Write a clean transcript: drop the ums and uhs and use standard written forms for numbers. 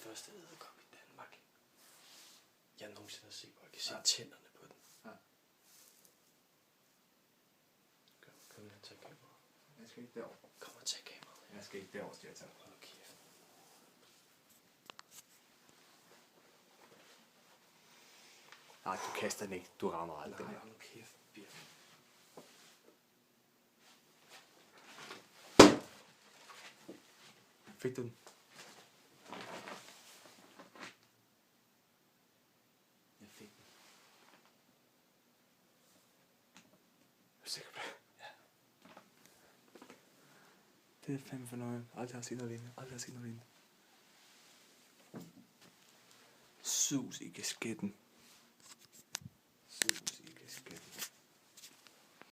første edderkop i Danmark, jeg nogensinde har set, hvor jeg kan se tænderne på den. Ja. Kom her, tag kameraet. Jeg skal ikke derover. Kom og tag kameraet. Jeg skal ikke derover, skal jeg tage. Hold kæft. Nej, du kaster den ikke. Du rammer aldrig den Nej, her. hold kæft, Birk. Fik du den? Jeg fik den. Er du sikker på det? Ja. Det er fandme fornøjende. Aldrig har set noget lignende. Aldrig har set noget lignende. Sus i kasketten.